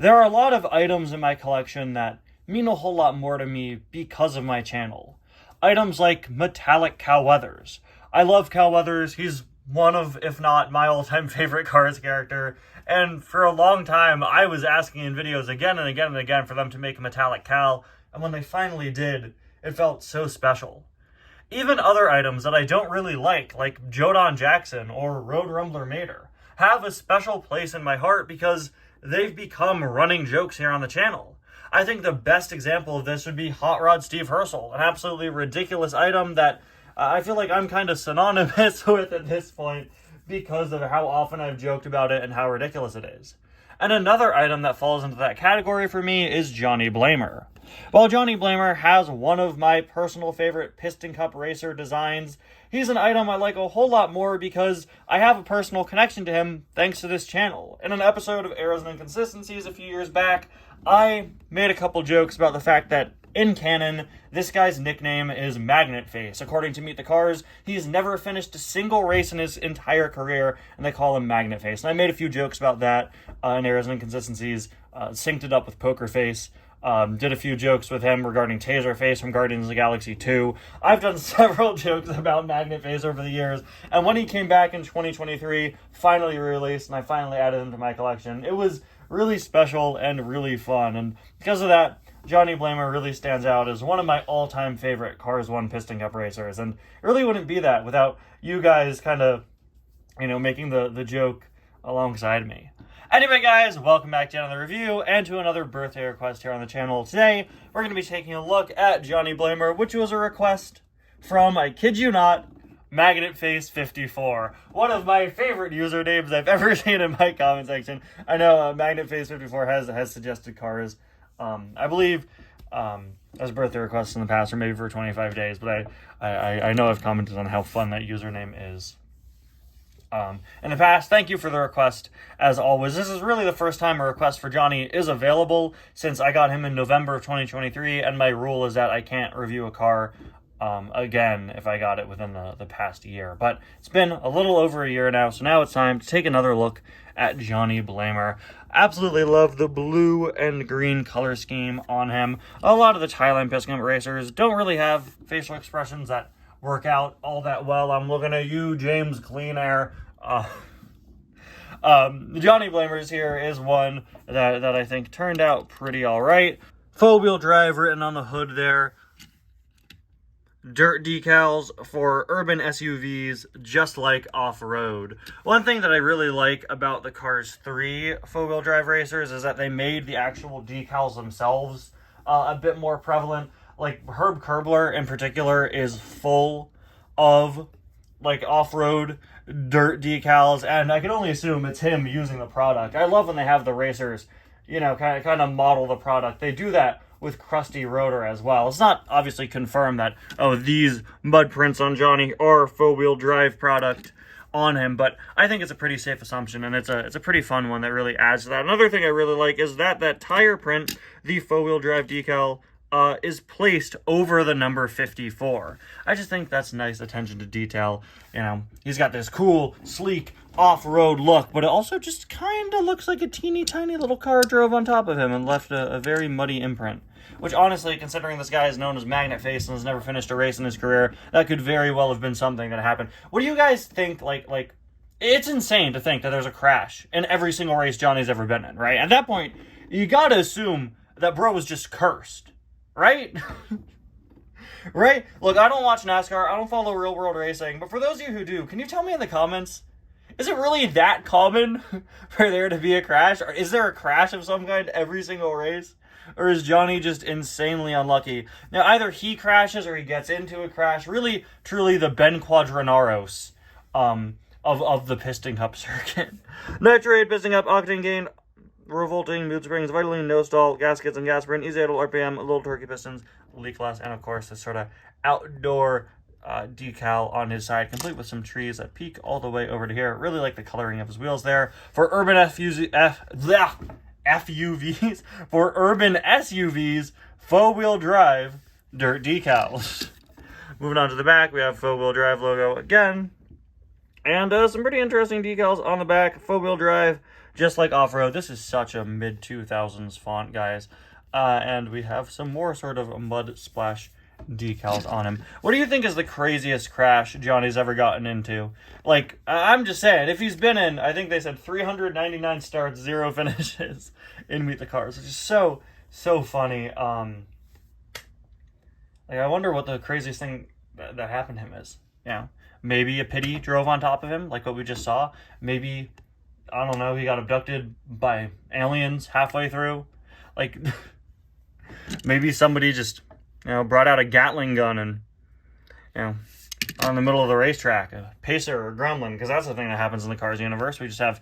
There are a lot of items in my collection that mean a whole lot more to me because of my channel. Items like metallic Cal Weathers. I love Cal Weathers. He's one of, if not my all-time favorite Cars character. And for a long time, I was asking in videos again and again and again for them to make a metallic Cal. And when they finally did, it felt so special. Even other items that I don't really like Jodon Jackson or Road Rumbler Mater, have a special place in my heart because they've become running jokes here on the channel. I think the best example of this would be Hot Rod Steve Herschel, an absolutely ridiculous item that I feel like I'm kind of synonymous with at this point because of how often I've joked about it and how ridiculous it is. And another item that falls into that category for me is Johnny Blamer. While Johnny Blamer has one of my personal favorite Piston Cup racer designs, he's an item I like a whole lot more because I have a personal connection to him thanks to this channel. In an episode of Errors and Inconsistencies a few years back, I made a couple jokes about the fact that in canon, this guy's nickname is Magnet Face. According to Meet the Cars, he's never finished a single race in his entire career, and they call him Magnet Face. And I made a few jokes about that in Errors and Inconsistencies, synced it up with Poker Face, did a few jokes with him regarding Taser Face from Guardians of the Galaxy 2. I've done several jokes about Magnet Face over the years, and when he came back in 2023, finally released, and I finally added him to my collection, it was really special and really fun, and because of that, Johnny Blamer really stands out as one of my all-time favorite Cars 1 Piston Cup racers, and it really wouldn't be that without you guys kind of, making the joke alongside me. Anyway, guys, welcome back to another review and to another birthday request here on the channel. Today, we're going to be taking a look at Johnny Blamer, which was a request from, I kid you not, Magnet Face 54, one of my favorite usernames I've ever seen in my comment section. I know Magnet Face 54 has suggested cars, I believe, as birthday requests in the past, or maybe for 25 days, but I know I've commented on how fun that username is. In the past, thank you for the request, as always. This is really the first time a request for Johnny is available, since I got him in November of 2023, and my rule is that I can't review a car again if I got it within the past year. But it's been a little over a year now, so now it's time to take another look at Johnny Blamer. Absolutely love the blue and green color scheme on him. A lot of the Thailand Piston Cup racers don't really have facial expressions that work out all that well. I'm looking at you, James Clean Air. Johnny Blamer's here is one that I think turned out pretty alright. Faux wheel drive written on the hood there. Dirt decals for urban SUVs, just like off-road. One thing that I really like about the Cars 3 four-wheel drive racers is that they made the actual decals themselves a bit more prevalent. Like, Herb Kerbler in particular is full of, off-road dirt decals, and I can only assume it's him using the product. I love when they have the racers, kind of model the product. They do that with Krusty Rotor as well. It's not obviously confirmed that, these mud prints on Johnny are four-wheel drive product on him, but I think it's a pretty safe assumption, and it's a pretty fun one that really adds to that. Another thing I really like is that tire print, the four-wheel drive decal, is placed over the number 54. I just think that's nice attention to detail. He's got this cool, sleek, off-road look, but it also just kind of looks like a teeny tiny little car drove on top of him and left a very muddy imprint. Which, honestly, considering this guy is known as Magnet Face and has never finished a race in his career, that could very well have been something that happened. What do you guys think, it's insane to think that there's a crash in every single race Johnny's ever been in, right? At that point, you gotta assume that bro was just cursed, right? Right? Look, I don't watch NASCAR, I don't follow real-world racing, but for those of you who do, can you tell me in the comments, is it really that common for there to be a crash? Or is there a crash of some kind every single race? Or is Johnny just insanely unlucky? Now, either he crashes or he gets into a crash. Really, truly the Ben Quadranaros of the Piston Cup circuit. Nitrate, Piston Cup, octane gain, revolting, mood springs, Vitaline, no stall, gaskets and gas burn, easy idle, RPM, little turkey pistons, leak less, and of course this sort of outdoor decal on his side, complete with some trees that peak all the way over to here. Really like the coloring of his wheels there. For urban FUVs, for urban SUVs, four-wheel drive dirt decals. Moving on to the back, we have four-wheel drive logo again. And some pretty interesting decals on the back. Four-wheel drive, just like off-road. This is such a mid-2000s font, guys. And we have some more sort of mud splash decals on him. What do you think is the craziest crash Johnny's ever gotten into? Like, I'm just saying, if he's been in, I think they said 399 starts, 0 finishes in Meet the Cars, which is so funny. Like, I wonder what the craziest thing that happened to him is. You know, maybe a pity drove on top of him, like what we just saw. Maybe, I don't know, he got abducted by aliens halfway through. Like, maybe somebody just, you know, brought out a Gatling gun and, you know, on the middle of the racetrack, a pacer or a gremlin, because that's the thing that happens in the Cars universe. We just have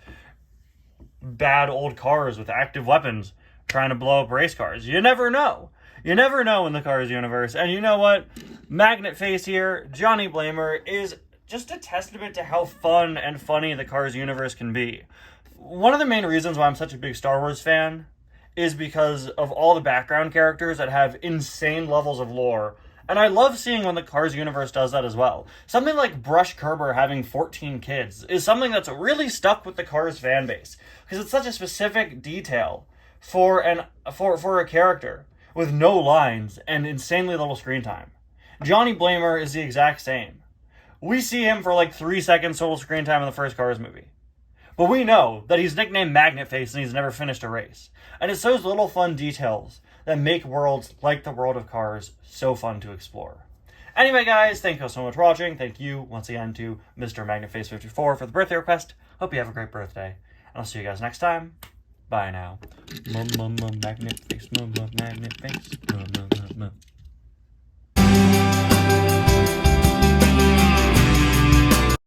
bad old cars with active weapons trying to blow up race cars. You never know. You never know in the Cars universe. And you know what? Magnet Face here, Johnny Blamer, is just a testament to how fun and funny the Cars universe can be. One of the main reasons why I'm such a big Star Wars fan is because of all the background characters that have insane levels of lore. And I love seeing when the Cars universe does that as well. Something like Brush Kerber having 14 kids is something that's really stuck with the Cars fan base, because it's such a specific detail for a character with no lines and insanely little screen time. Johnny Blamer is the exact same. We see him for like 3 seconds total screen time in the first Cars movie. But we know that he's nicknamed Magnet Face and he's never finished a race. And it's those little fun details that make worlds like the world of Cars so fun to explore. Anyway, guys, thank you so much for watching. Thank you once again to Mr. Magnet Face 54 for the birthday request. Hope you have a great birthday. And I'll see you guys next time. Bye now. Magnet Face, Magnet Face.